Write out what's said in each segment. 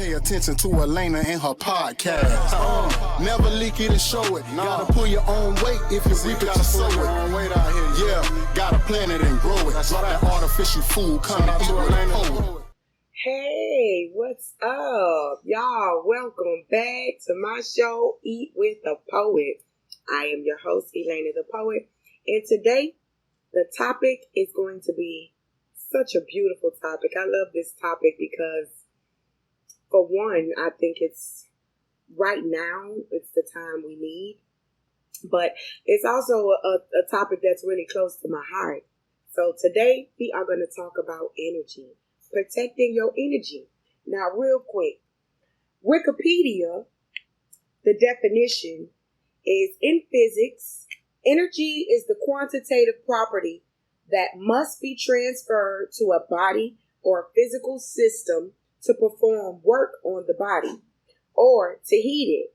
Pay attention to Elena and her podcast. Never leak it and show it. Gotta pull your own weight if you reap it, you sow it. Yeah, gotta plant it and grow it. Drop that artificial food, come and eat with a poet. Hey, what's up? Y'all, welcome back to my show, Eat with the Poet. I am your host, Elena the Poet, and today the topic is going to be such a beautiful topic. I love this topic because, for one, I think it's right now, it's the time we need, but it's also a topic that's really close to my heart. So today we are going to talk about energy. Protecting your energy. Now, real quick, Wikipedia, the definition is in physics, energy is the quantitative property that must be transferred to a body or a physical system to perform work on the body or to heat it.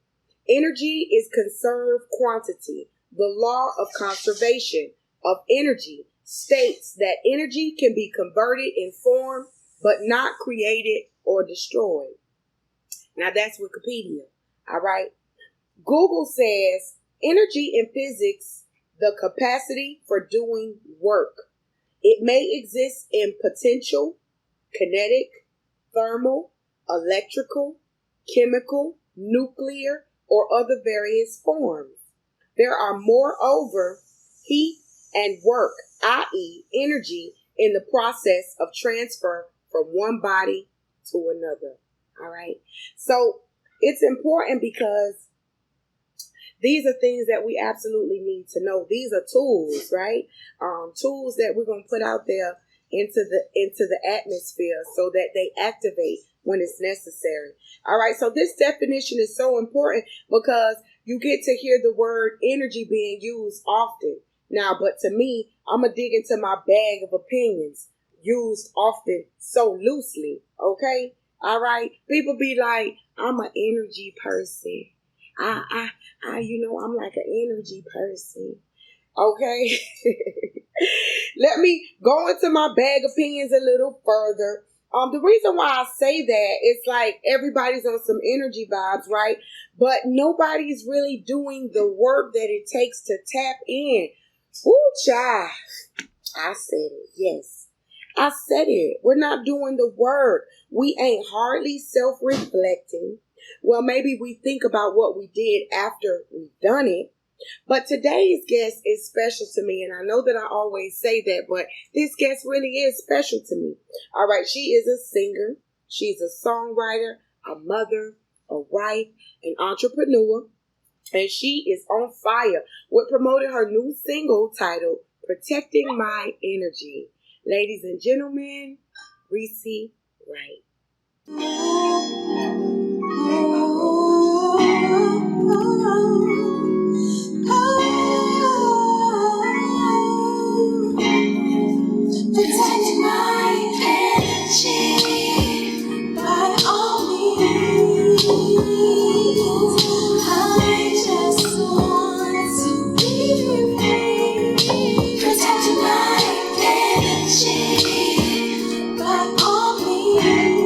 Energy is conserved quantity. The law of conservation of energy states that energy can be converted in form but not created or destroyed. Now that's Wikipedia, all right? Google says energy in physics, the capacity for doing work. It may exist in potential, kinetic, thermal, electrical, chemical, nuclear, or other various forms. There are moreover heat and work, i.e. energy, in the process of transfer from one body to another. All right. So it's important because these are things that we absolutely need to know. These are tools, right? Tools that we're going to put out there into the atmosphere so that they activate when it's necessary. All right. So this definition is so important because you get to hear the word energy being used often. Now, but to me, I'm going to dig into my bag of opinions. Used often so loosely, okay? All right? People be like, I'm an energy person. I'm like an energy person, okay? Let me go into my bag of opinions a little further. The reason why I say that, it's like everybody's on some energy vibes, right? But nobody's really doing the work that it takes to tap in. Ooh, child. I said it, yes. I said it. We're not doing the work. We ain't hardly self-reflecting. Well, maybe we think about what we did after we've done it. But today's guest is special to me. And I know that I always say that, but this guest really is special to me. All right. She is a singer. She's a songwriter, a mother, a wife, an entrepreneur. And she is on fire with promoting her new single titled Protecting My Energy. Ladies and gentlemen, Reese Wright. Protecting my energy by all means. I just want to be free. Protecting my energy by all means.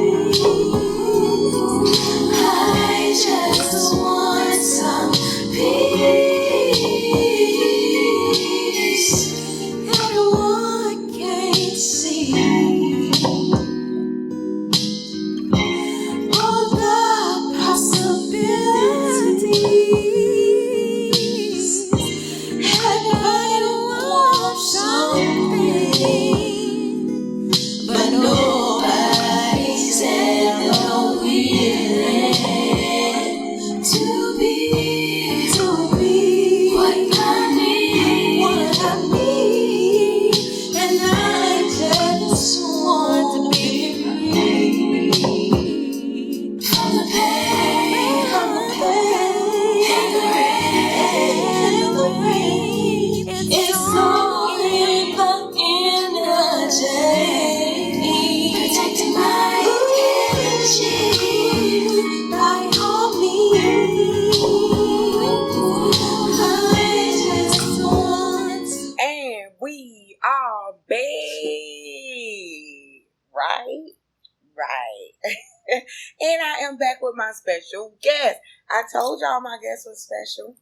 And I am back with my special guest. I told y'all my guest was special.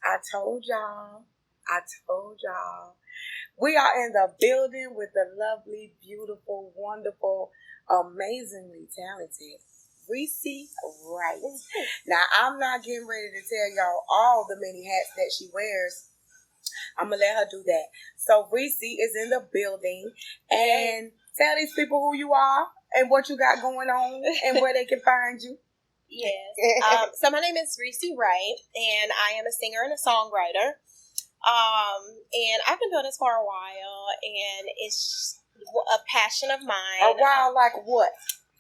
I told y'all. We are in the building with the lovely, beautiful, wonderful, amazingly talented Reese Wright. Now, I'm not getting ready to tell y'all all the many hats that she wears. I'm going to let her do that. So, Reese is in the building. And tell these people who you are and what you got going on and where they can find you. Yes. So my name is Reese Wright, and I am a singer and a songwriter. And I've been doing this for a while, and it's a passion of mine. A while like what?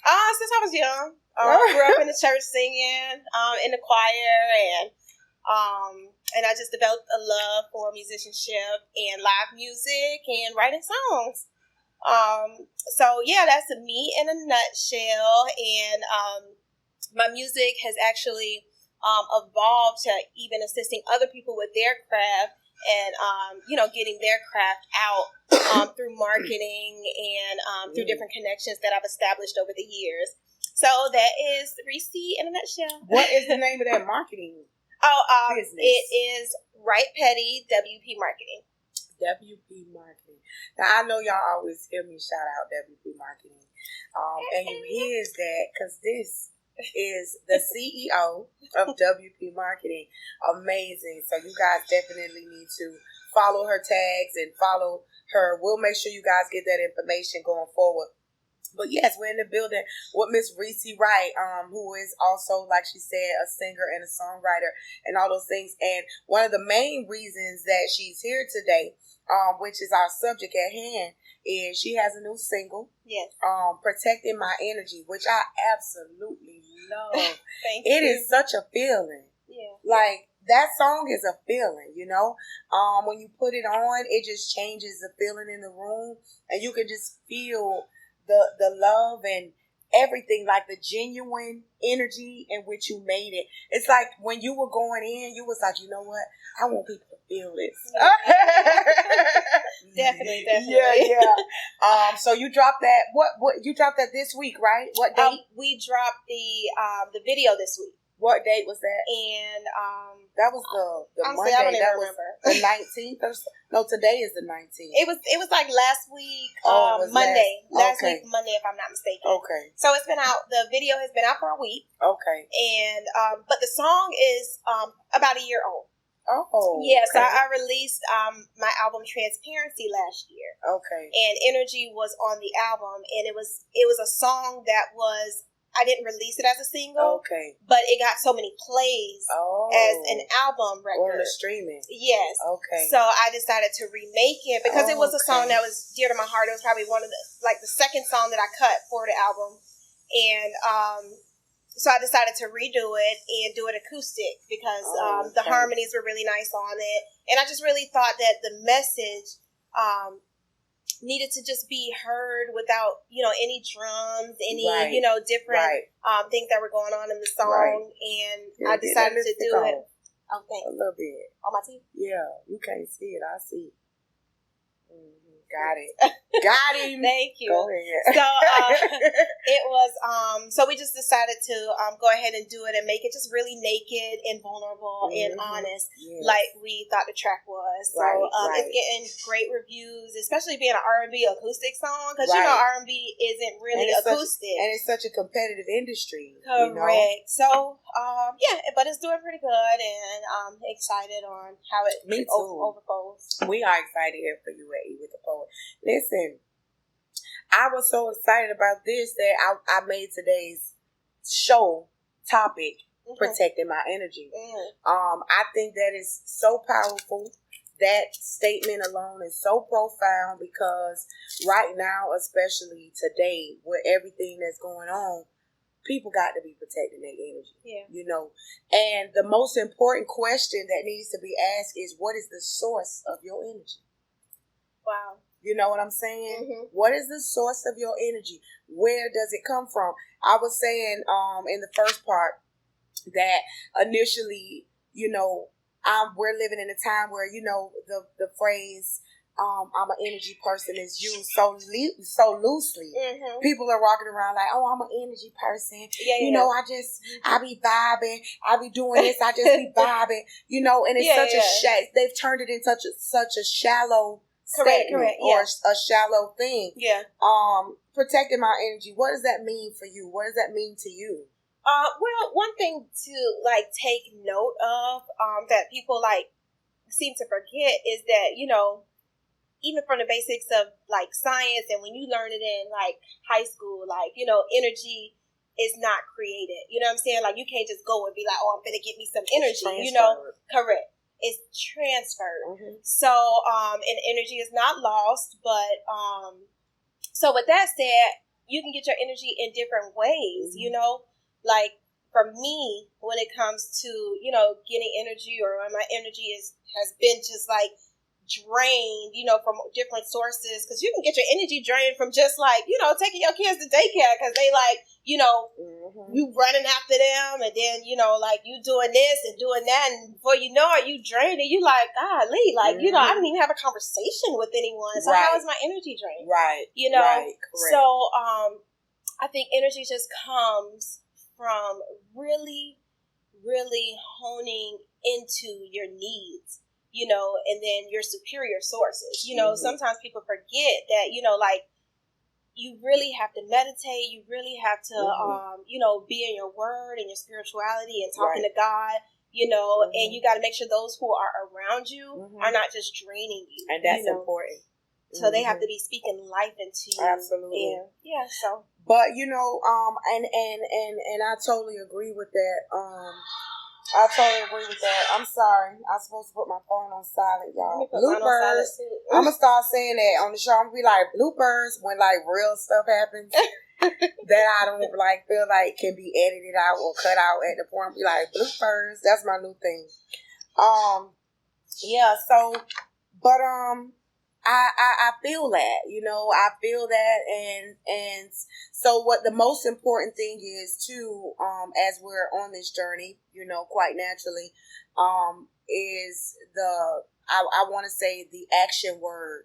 Since I was young. Grew up in the church singing, in the choir, and I just developed a love for musicianship and live music and writing songs. So yeah, that's me in a nutshell. And my music has actually evolved to even assisting other people with their craft and getting their craft out through marketing and through different connections that I've established over the years. So that is Reese in a nutshell. What is the name of that marketing business? It is Right Petty WP Marketing. WP Marketing. Now, I know y'all always hear me shout out WP Marketing. And you hear that because this is the CEO of WP Marketing. Amazing. So you guys definitely need to follow her tags and follow her. We'll make sure you guys get that information going forward. But yes, we're in the building with Miss Reese Wright, who is also, like she said, a singer and a songwriter and all those things. And one of the main reasons that she's here today, which is our subject at hand, is she has a new single, Yes. Protecting My Energy, which I absolutely love. Thank It you. is such a feeling. Yeah. Like, that song is a feeling, you know? When you put it on, it just changes the feeling in the room, and you can just feel the love and everything, like the genuine energy in which you made it. It's like when you were going in, you was like, you know what? I want people to feel this. Definitely. Yeah. So you dropped that. What you dropped that this week, right? What date? We dropped the video this week. What date was that? And That was the honestly, Monday. I don't even That was remember. the 19th. No, today is the 19th. It was like last week, Oh, it was Monday. Last okay. week Monday, if I'm not mistaken. Okay. So it's been out. The video has been out for a week, Okay. and but the song is about a year old. Oh. Yeah, so okay. I released my album Transparency last year, Okay. and Energy was on the album, and it was a song that was, I didn't release it as a single, Okay. but it got so many plays as an album record. On the streaming. Yes. Okay. So I decided to remake it because it was a song Okay. that was dear to my heart. It was probably one of the second song that I cut for the album, and so I decided to redo it and do it acoustic because the harmonies were really nice on it, and I just really thought that the message needed to just be heard without any drums, any Right. different Right. things that were going on in the song, Right. and Yeah, I decided to do it. Oh, a thanks. little bit. On my teeth. Yeah, you can't see it. I see. Got it. Got him. Thank you. Go ahead. So it was so we just decided to go ahead and do it and make it just really naked and vulnerable and honest, Yes. like we thought the track was. So Right. it's getting great reviews, especially being an R&B acoustic song, because Right. R&B isn't really acoustic. And it's such a competitive industry. Correct. So but it's doing pretty good, and I'm excited on how it Me too. overflows. We are excited here for you at E with the Poet. Listen, I was so excited about this that I made today's show topic, Protecting My Energy. I think that is so powerful. That statement alone is so profound because right now, especially today, with everything that's going on, people got to be protecting their energy. Yeah. And the most important question that needs to be asked is, what is the source of your energy? Wow. You know what I'm saying? Mm-hmm. What is the source of your energy? Where does it come from? I was saying in the first part that initially, we're living in a time where, the phrase I'm an energy person is used so loosely. Mm-hmm. People are walking around like, oh, I'm an energy person. Yeah, You know, I be vibing. I be doing this. I just be vibing. You know, and it's they've turned it in such a shallow statement or a shallow thing. Yeah. Protecting my energy. What does that mean for you? What does that mean to you? Well, one thing to like take note of, that people like seem to forget is that, you know, even from the basics of like science and when you learn it in like high school, like, you know, energy is not created. You know what I'm saying? Like you can't just go and be like, oh, I'm gonna get me some energy. You know, correct. It's transferred. Mm-hmm. So, and energy is not lost, but so with that said, you can get your energy in different ways. Mm-hmm. You know, like for me, when it comes to, you know, getting energy or when my energy has been just like drained, you know, from different sources, because you can get your energy drained from just like, you know, taking your kids to daycare because they like, you know, you running after them and then, you know, like you doing this and doing that, and before you know it, you drained and you like, golly, like, you know, I didn't even have a conversation with anyone, so how is my energy drained? Right. You know, so I think energy just comes from really, really honing into your needs, you know, and then your superior sources. You know, sometimes people forget that, you know, like, you really have to meditate. You really have to, you know, be in your word and your spirituality and talking to God, you know, and you got to make sure those who are around you are not just draining you. And that's important. So they have to be speaking life into you. Absolutely. And, yeah, so. But, you know, and I totally agree with that. I totally agree with that. I'm sorry. I'm supposed to put my phone on silent, y'all. Bloopers. I'm going to start saying that on the show. I'm going to be like, bloopers when, like, real stuff happens that I don't, like, feel like can be edited out or cut out at the point. Be like, bloopers. That's my new thing. Yeah, so, but, I feel that, you know, I feel that, and so what the most important thing is too, as we're on this journey, you know, quite naturally, is I want to say the action word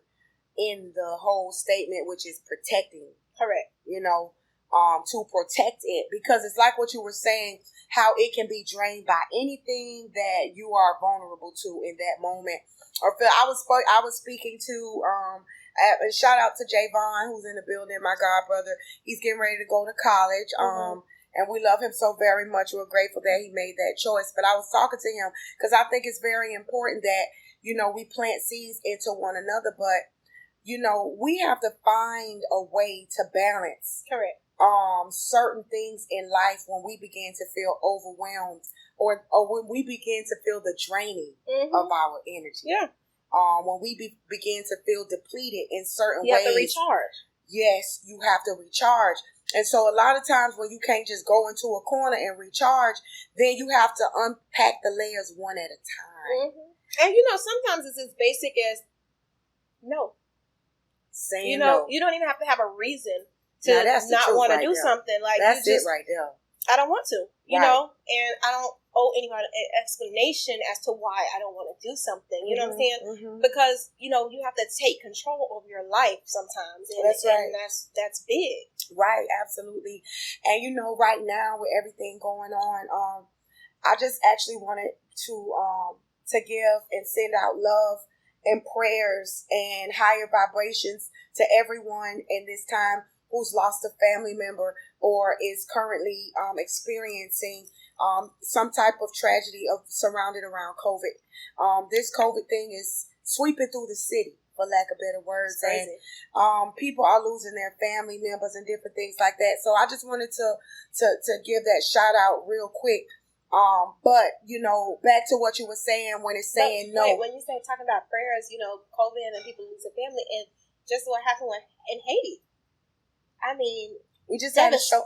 in the whole statement, which is protecting. Correct. You know, to protect it, because it's like what you were saying, how it can be drained by anything that you are vulnerable to in that moment. Or feel I was speaking to shout out to Javon, who's in the building, my god brother. He's getting ready to go to college. And we love him so very much. We're grateful that he made that choice. But I was talking to him because I think it's very important that, you know, we plant seeds into one another. But, you know, we have to find a way to balance. Correct. Certain things in life when we begin to feel overwhelmed or when we begin to feel the draining of our energy. Yeah. When we begin to feel depleted in certain ways. You have to recharge. Yes, you have to recharge. And so a lot of times when you can't just go into a corner and recharge, then you have to unpack the layers one at a time. And, you know, sometimes it's as basic as no. Saying you know, no. You don't even have to have a reason to not want to do something. Like, that's it right there. I don't want to, you know, and I don't owe anybody an explanation as to why I don't want to do something. You know what I'm saying? Because, you know, you have to take control over your life sometimes. And that's right. And that's big. Right. Absolutely. And, you know, right now with everything going on, I just actually wanted to give and send out love and prayers and higher vibrations to everyone in this time who's lost a family member or is currently experiencing some type of tragedy surrounded around COVID. This COVID thing is sweeping through the city, for lack of better words, and people are losing their family members and different things like that. So I just wanted to give that shout out real quick. But you know, back to what you were saying when it's saying no. When you say talking about prayers, you know, COVID and people losing family, and just what happened in Haiti. I mean, we just had a show.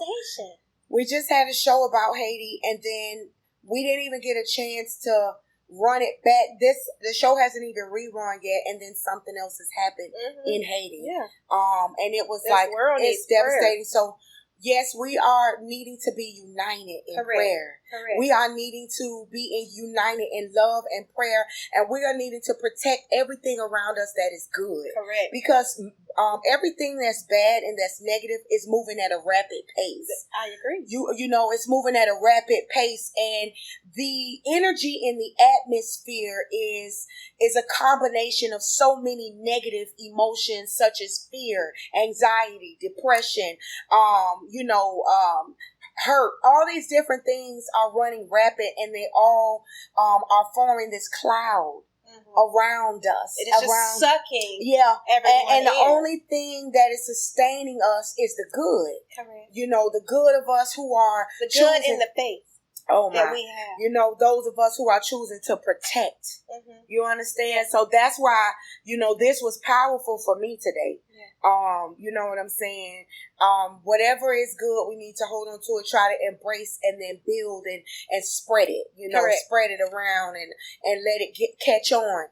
We just had a show about Haiti, and then we didn't even get a chance to run it back. The show hasn't even rerun yet, and then something else has happened in Haiti. Yeah. And it was it's devastating. So yes, we are needing to be united in prayer. Correct. We are needing to be united in love and prayer, and we are needing to protect everything around us that is good. Correct. Because everything that's bad and that's negative is moving at a rapid pace. I agree. You know, it's moving at a rapid pace, and the energy in the atmosphere is a combination of so many negative emotions such as fear, anxiety, depression, hurt. All these different things are running rapid, and they all are forming this cloud around us. It is just sucking. Yeah, and the in. only thing that is sustaining us is the good. Correct. You know, the good of us who are the choosing, good in the faith. Oh my! That we have. You know, those of us who are choosing to protect. You understand? So that's why, you know, this was powerful for me today. Yeah. You know what I'm saying? Whatever is good, we need to hold on to it, try to embrace, and then build and spread it. You know, Correct. spread it around and let it catch on.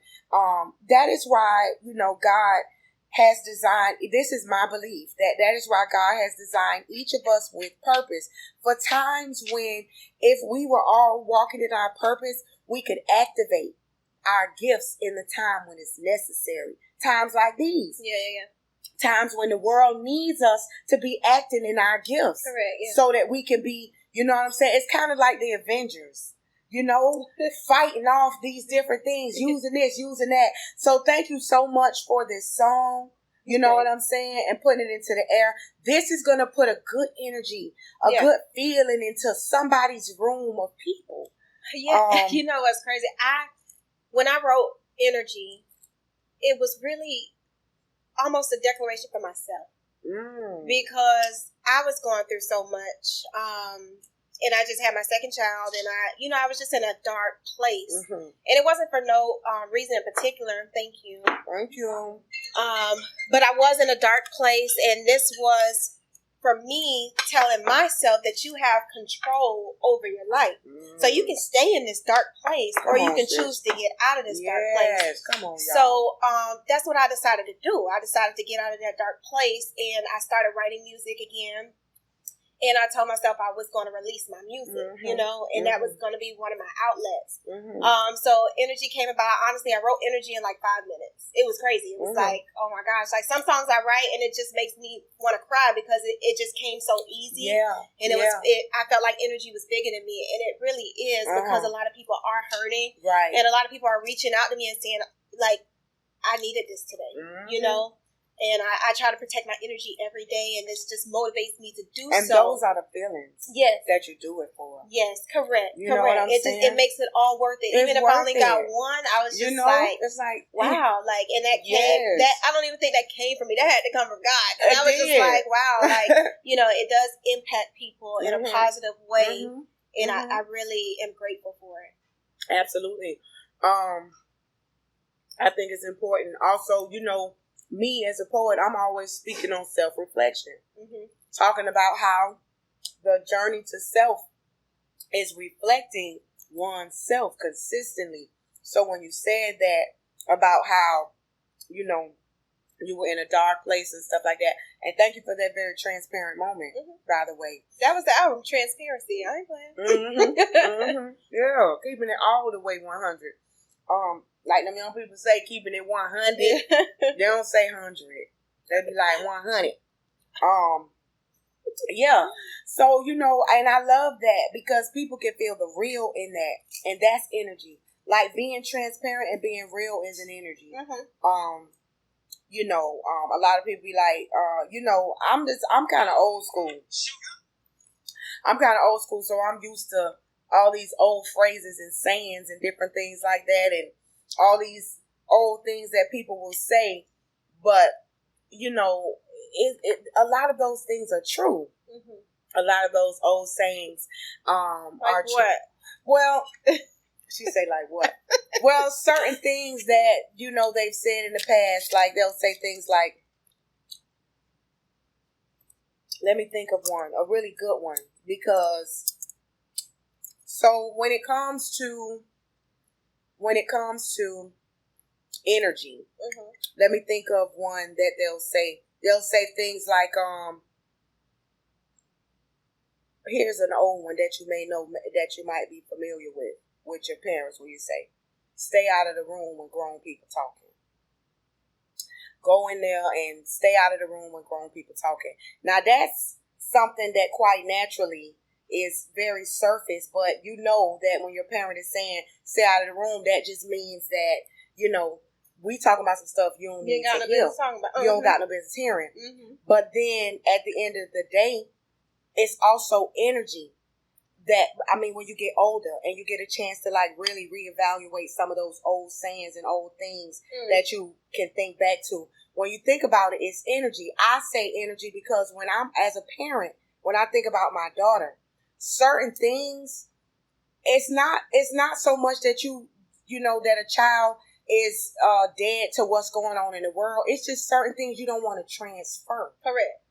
That is why, you know, God has designed, this is my belief, that is why God has designed each of us with purpose for times when, if we were all walking in our purpose, we could activate our gifts in the time when it's necessary. Times like these. Yeah. Times when the world needs us to be acting in our gifts. Correct, yeah. So that we can be, you know what I'm saying? It's kind of like the Avengers. You know, fighting off these different things, using this, using that. So thank you so much for this song. You know what I'm saying? And putting it into the air. This is going to put a good energy, a good feeling into somebody's room of people. Yeah, you know what's crazy? When I wrote Energy, it was really almost a declaration for myself. Because I was going through so much. And I just had my second child, and I was just in a dark place. And it wasn't for no reason in particular. Thank you. Thank you. But I was in a dark place, and this was, for me, telling myself that you have control over your life. So you can stay in this dark place, or you can choose to get out of this dark place. Come on, y'all. So that's what I decided to do. I decided to get out of that dark place, and I started writing music again. And I told myself I was going to release my music, you know, and that was going to be one of my outlets. So Energy came about. Honestly, I wrote Energy in like 5 minutes. It was crazy. It was like, oh my gosh. Like some songs I write and it just makes me want to cry because it just came so easy. Yeah. And I felt like Energy was bigger than me. And it really is because a lot of people are hurting. Right. And a lot of people are reaching out to me and saying, like, I needed this today, you know? And I try to protect my energy every day, and this just motivates me to do so. And those are the feelings that you do it for. Yes, correct. You know what I'm saying? It makes it all worth it. Even if I only got one, I was just like, it's like, wow. Like, and that came, I don't even think that came from me. That had to come from God. And I was just like, wow. Like, you know, it does impact people in a positive way. And I really am grateful for it. Absolutely. I think it's important. Also, you know, me as a poet, I'm always speaking on self-reflection. Talking about how the journey to self is reflecting oneself consistently. So when you said that about how, you know, you were in a dark place and stuff like that, and thank you for that very transparent moment, by the way. That was the album, Transparency. I ain't playing. Yeah, keeping it all the way 100. Like them young people say, keeping it 100. They don't say 100. They be like 100. Yeah. So, you know, and I love that because people can feel the real in that. And that's energy. Like being transparent and being real is an energy. You know, a lot of people be like, you know, I'm kind of old school. So I'm used to all these old phrases and sayings and different things like that, and all these old things that people will say. But, you know, a lot of those things are true. A lot of those old sayings are true. What? Well, she say like what? Well, certain things that, you know, they've said in the past, like they'll say things like, let me think of one, a really good one, because so when it comes to energy, let me think of one that they'll say things like, here's an old one that you may know, that you might be familiar with your parents, when you say, stay out of the room when grown people talking. Go in there and stay out of the room when grown people talking. Now, that's something that quite naturally is very surface, but you know that when your parent is saying stay out of the room, that just means that, you know, we talking about some stuff you don't need to hear. You don't got no business hearing. Mm-hmm. But then at the end of the day, it's also energy that, I mean, when you get older and you get a chance to like really reevaluate some of those old sayings and old things that you can think back to. When you think about it, it's energy. I say energy because when I'm, as a parent, when I think about my daughter, certain things, it's not so much that you know, that a child is dead to what's going on in the world. It's just certain things you don't want to transfer. Correct.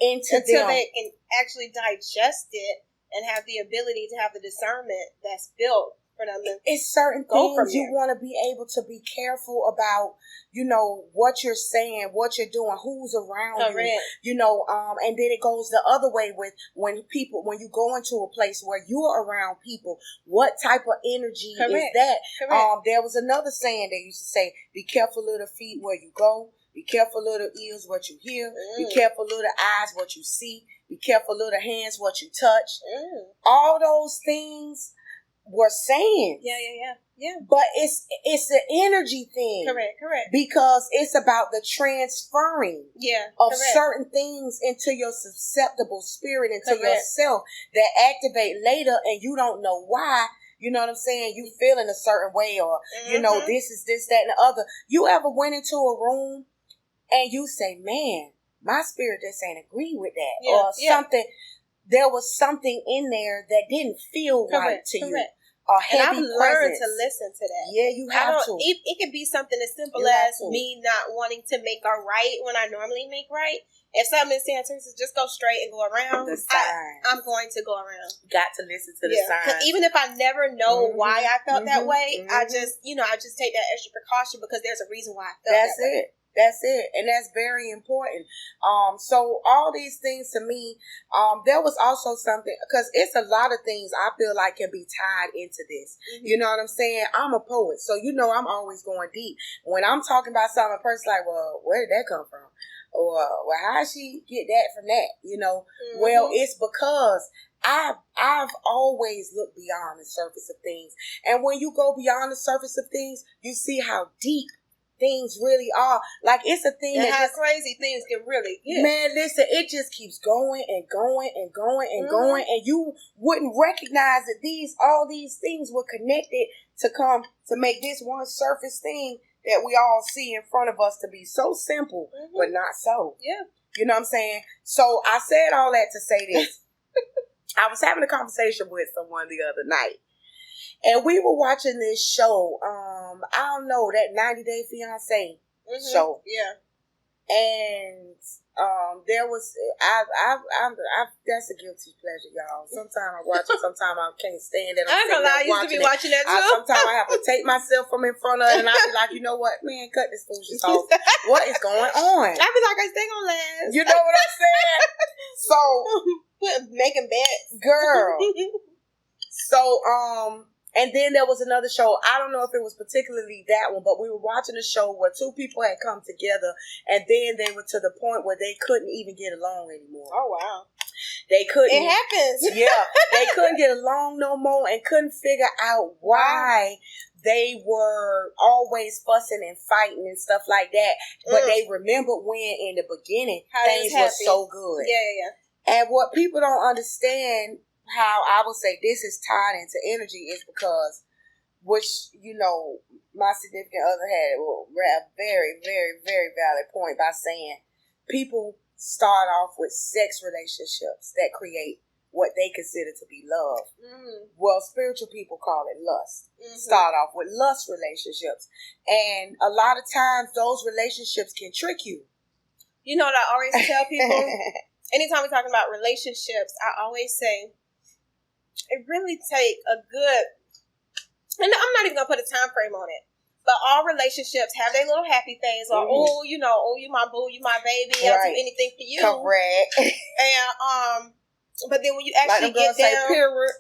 Until they can actually digest it and have the ability to have the discernment that's built for them to it's certain things you want to be able to be careful about, you know, what you're saying, what you're doing, who's around you, you know, and then it goes the other way with when you go into a place where you're around people, what type of energy is that? There was another saying they used to say, be careful of the feet where you go, be careful of the ears what you hear, be careful of the eyes what you see, be careful of the hands what you touch. All those things were saying. Yeah. But it's an energy thing. Correct. Because it's about the transferring of certain things into your susceptible spirit, into yourself, that activate later and you don't know why. You know what I'm saying? You feel in a certain way, or, you know, this is this, that, and the other. You ever went into a room and you say, man, my spirit just ain't agree with that. Or something, there was something in there that didn't feel right to you. A heavy and I've learned presence. to listen to that. Yeah, you have to. It could be something as simple as me not wanting to make a right when I normally make right. If something is saying to just go straight and go around, I'm going to go around. Got to listen to the signs. Even if I never know why I felt that way, I just take that extra precaution because there's a reason why I felt that way. That's it. And that's very important. So all these things to me, there was also something, because it's a lot of things I feel like can be tied into this. You know what I'm saying? I'm a poet, so you know I'm always going deep. When I'm talking about something, a person's like, well, where did that come from? Or, well, how did she get that from that? You know? Well, it's because I've always looked beyond the surface of things. And when you go beyond the surface of things, you see how deep things really are. Like, it's a thing and how crazy things can really get. Man, listen, it just keeps going and going and going and going, and you wouldn't recognize that all these things were connected to come to make this one surface thing that we all see in front of us to be so simple, but not so. Yeah. You know what I'm saying? So I said all that to say this. I was having a conversation with someone the other night, and we were watching this show, I don't know, that 90 Day Fiancé show. Yeah. And there was, that's a guilty pleasure, y'all. Sometimes I watch it, sometimes I can't stand it. I'm gonna lie, I used to be watching that too. Sometimes I have to take myself from in front of it, and I be like, you know what, man, cut this foolishness off. What is going on? I be like, I stay gonna last. You know what I'm saying? So, making bets. Girl. So, and then there was another show. I don't know if it was particularly that one, but we were watching a show where two people had come together, and then they were to the point where they couldn't even get along anymore. Oh, wow. They couldn't. It happens. Yeah. They couldn't get along no more and couldn't figure out why they were always fussing and fighting and stuff like that. But they remembered when in the beginning things were so good. Yeah. And what people don't understand, how I would say this is tied into energy, is because, which, you know, my significant other had a very, very, very valid point by saying people start off with sex relationships that create what they consider to be love. Well, spiritual people call it lust. Start off with lust relationships. And a lot of times those relationships can trick you. You know what I always tell people? Anytime we're talking about relationships, I always say, it really take a good, and I'm not even going to put a time frame on it, but all relationships have their little happy phase, or, you my boo, you my baby, I'll do anything for you. Correct. And But then when you Like actually them girls get say, down, period.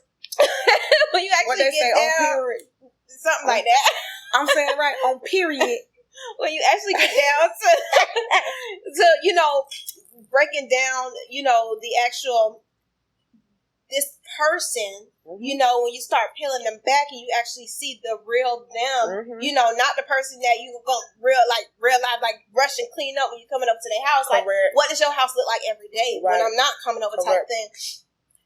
when you What actually they say get on down, period. something like that. I'm saying it right, on period. When you actually get down to breaking down, the actual this person, when you start peeling them back and you actually see the real them, not the person that you go real life, like brush and clean up when you're coming up to their house. Correct. Like, what does your house look like every day when I'm not coming over type thing?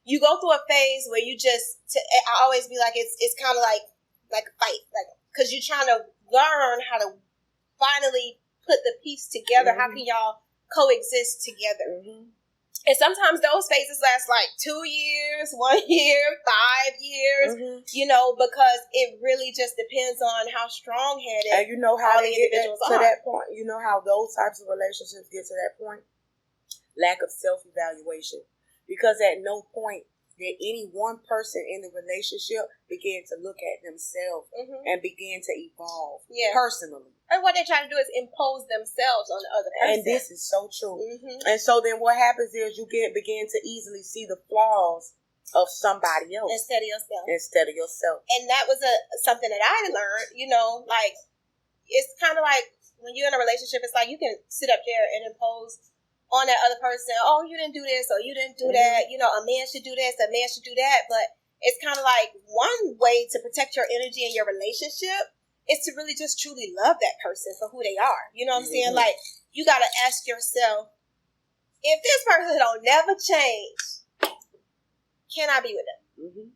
You go through a phase where you I always be like, it's kind of like a fight, like, because you're trying to learn how to finally put the piece together. How can y'all coexist together? And sometimes those phases last like 2 years, 1 year, 5 years, because it really just depends on how strong-headed and you know how all the individuals to that point. You know how those types of relationships get to that point? Lack of self-evaluation. Because at no point did any one person in the relationship begin to look at themselves and begin to evolve personally. And what they try to do is impose themselves on the other person. And this is so true. And so then what happens is you begin to easily see the flaws of somebody else. Instead of yourself. And that was something that I learned, like, it's kind of like when you're in a relationship, it's like you can sit up there and impose on that other person, oh, you didn't do this or you didn't do that. A man should do this, a man should do that. But it's kind of like one way to protect your energy in your relationship is to really just truly love that person for who they are. You know what I'm saying? Like, you got to ask yourself, if this person don't never change, can I be with them?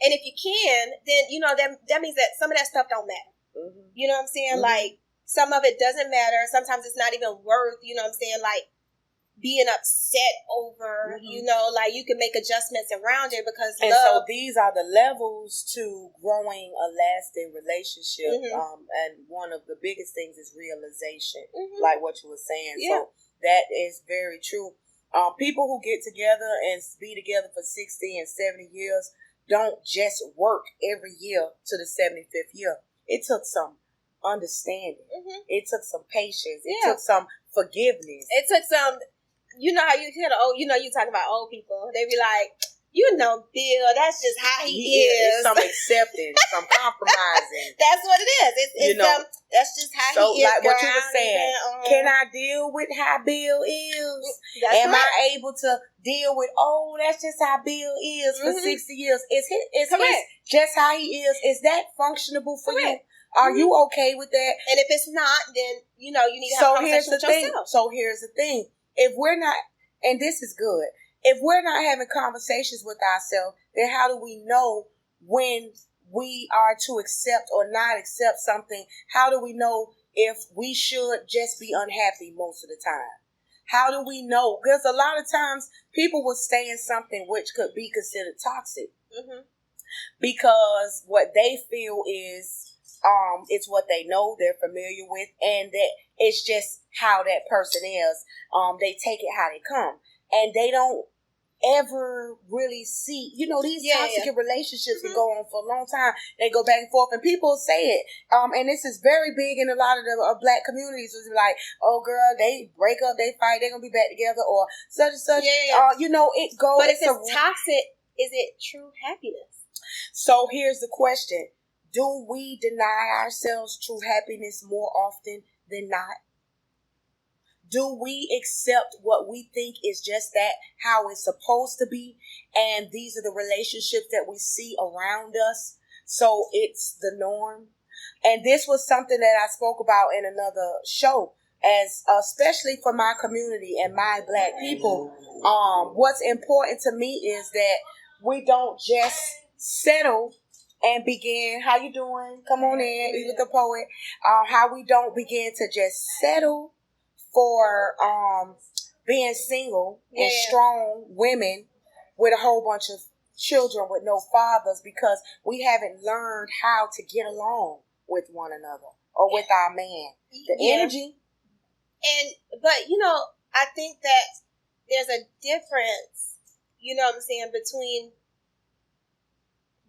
And if you can, then, that means that some of that stuff don't matter. You know what I'm saying? Like, some of it doesn't matter. Sometimes it's not even worth, like, being upset over, like, you can make adjustments around it because so these are the levels to growing a lasting relationship. And one of the biggest things is realization, like what you were saying. So that is very true. People who get together and be together for 60 and 70 years don't just work every year to the 75th year. It took some understanding. It took some patience. It took some forgiveness. It took some, how you hear you talk about old people. They be like, Bill, that's just how he is. It's some acceptance, some compromising. That's what it is. That's just how he is. So like what you were saying, can I deal with how Bill is? Am I able to deal with, that's just how Bill is for 60 years? Is his just how he is? Is that functionable for you? Are you okay with that? And if it's not, then, you need to have a conversation with yourself. So here's the thing. If we're not, and this is good, if we're not having conversations with ourselves, then how do we know when we are to accept or not accept something? How do we know if we should just be unhappy most of the time? How do we know? Because a lot of times people will stay in something which could be considered toxic because what they feel is it's what they know, they're familiar with, and that it's just how that person is. They take it how they come, and they don't ever really see, these toxic relationships can go on for a long time. They go back and forth, and people say it. And this is very big in a lot of the Black communities. It's like, oh, girl, they break up, they fight, they're gonna be back together, or such and such. It goes. But if it's toxic, is it true happiness? So here's the question. Do we deny ourselves true happiness more often than not? Do we accept what we think is just that, how it's supposed to be? And these are the relationships that we see around us. So it's the norm. And this was something that I spoke about in another show, as especially for my community and my Black people. What's important to me is that we don't just settle and begin, how you doing? Come on in, eat with the poet. How we don't begin to just settle for being single and strong women with a whole bunch of children with no fathers, because we haven't learned how to get along with one another or with our man. The energy. But I think that there's a difference, between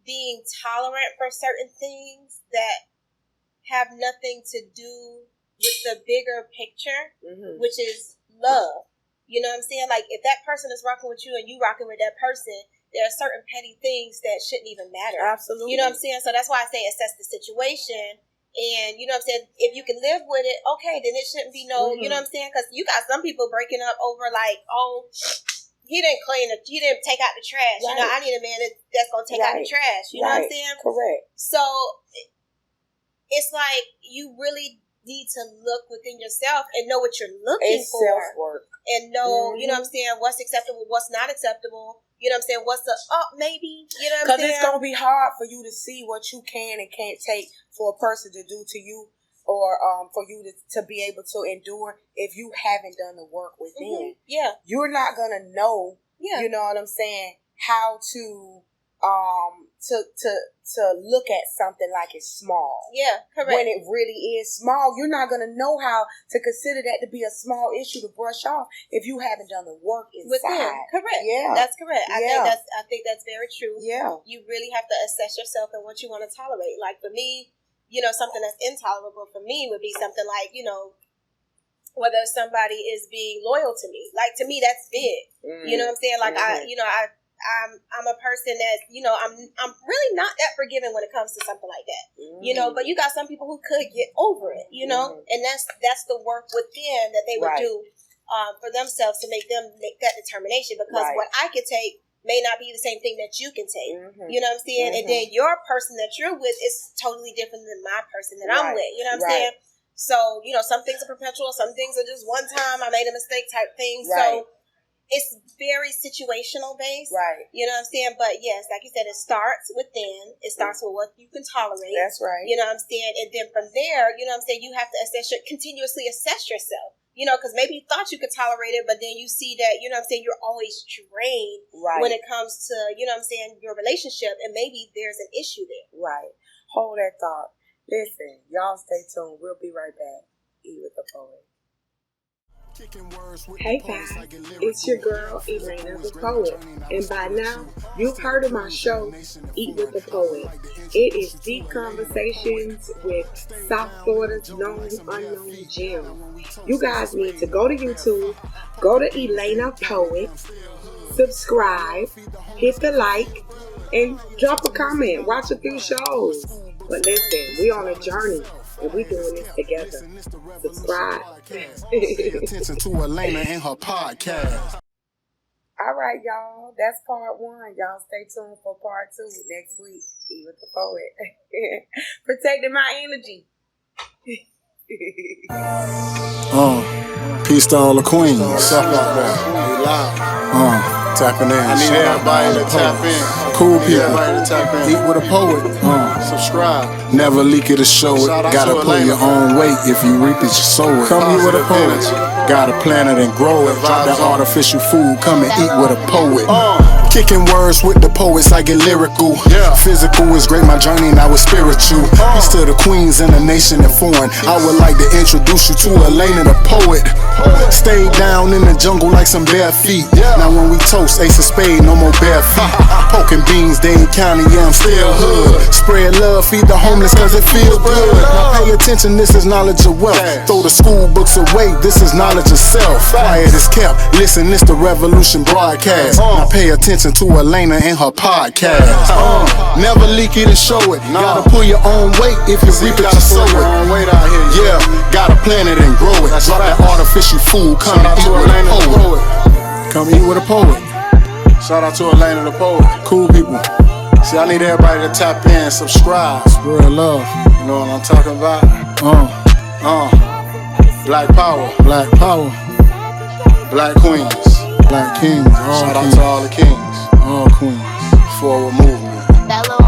being tolerant for certain things that have nothing to do with the bigger picture, which is love. You know what I'm saying? Like, if that person is rocking with you and you rocking with that person, there are certain petty things that shouldn't even matter. Absolutely. You know what I'm saying? So that's why I say assess the situation. And, you know what I'm saying? If you can live with it, okay, then it shouldn't be no, you know what I'm saying? Because you got some people breaking up over, like, oh, he didn't take out the trash. Right. You know, I need a man that's going to take out the trash. You know what I'm saying? Correct. So it's like you really need to look within yourself and know what you're looking for. Self-work. And know, you know what I'm saying, what's acceptable, what's not acceptable. You know what I'm saying? What's the maybe? You know what I'm saying? Because it's going to be hard for you to see what you can and can't take for a person to do to you, or for you to be able to endure if you haven't done the work within. Yeah. You're not going to know, you know what I'm saying, how to look at something like it's small. Yeah, correct. When it really is small, you're not going to know how to consider that to be a small issue to brush off if you haven't done the work inside. Within. Correct. Yeah. That's correct. Yeah. I think that's very true. Yeah. You really have to assess yourself and what you want to tolerate. Like, for me, you know, something that's intolerable for me would be something like, you know, whether somebody is being loyal to me. Like, to me, that's big. You know what I'm saying? Like, I'm a person that, you know, I'm really not that forgiving when it comes to something like that. You know, but you got some people who could get over it, you know, and that's the work within that they would do for themselves to make that determination, because what I could take may not be the same thing that you can take. You know what I'm saying? And then your person that you're with is totally different than my person that I'm with. You know what I'm saying? So, you know, some things are perpetual, some things are just one time I made a mistake type thing. So it's very situational based. Right. You know what I'm saying? But yes, like you said, it starts within. It starts with what you can tolerate. That's right. You know what I'm saying? And then from there, you know what I'm saying, you have to continuously assess yourself. You know, because maybe you thought you could tolerate it, but then you see that, you know what I'm saying, you're always drained when it comes to, you know what I'm saying, your relationship, and maybe there's an issue there. Right. Hold that thought. Listen, y'all stay tuned. We'll be right back. E with the Poet. Hey guys, it's your girl E.A.T the Poet, and by now you've heard of my show Eat with the Poet. It is deep conversations with South Florida's known unknown gems. You guys need to go to YouTube, go to E.A.T Poet, subscribe, hit the like, and drop a comment. Watch a few shows. But listen, we on a journey. And we doing this together. Subscribe. Pay attention to Elena and her podcast. All right, y'all. That's part 1. Y'all stay tuned for part 2 next week. E with the Poet. Protecting my energy. Peace to all the queens. What's up out there? We live. Tapping in. I need everybody to tap in. Cool people. Eat with a Poet. Subscribe. Never leak it or show it. Gotta pull your own weight. If you reap it, you sow it. Come eat with a Poet. Gotta plant it and grow it. Drop that artificial food. Come and eat with a Poet. Kicking words with the poets, I get lyrical. Physical is great, my journey now is spiritual. Peace to the queens and the nation and foreign. I would like to introduce you to Elena the Poet. Stay down in the jungle like some bare feet. Now when we toast, ace of spade, no more bare feet. Poking beans, Dane County, yeah, I'm still hood. Spread love, feed the homeless cause it feel good. Now pay attention, this is knowledge of wealth. Throw the school books away, this is knowledge of self. Quiet is kept, listen, this the Revolution broadcast. Now pay attention to Elena and her podcast. Never leak it and show it. Gotta pull your own weight if you reap it, you sow it. Yeah, gotta plant it and grow it. Drop that artificial food, come and eat with a Poet. Come eat with a Poet. Shout out to Elena the Poet. Cool people. See, I need everybody to tap in, subscribe, spread love. You know what I'm talking about? Black power. Black power. Black queens. Black kings. Shout out to all the kings. All queens. Forward movement. That little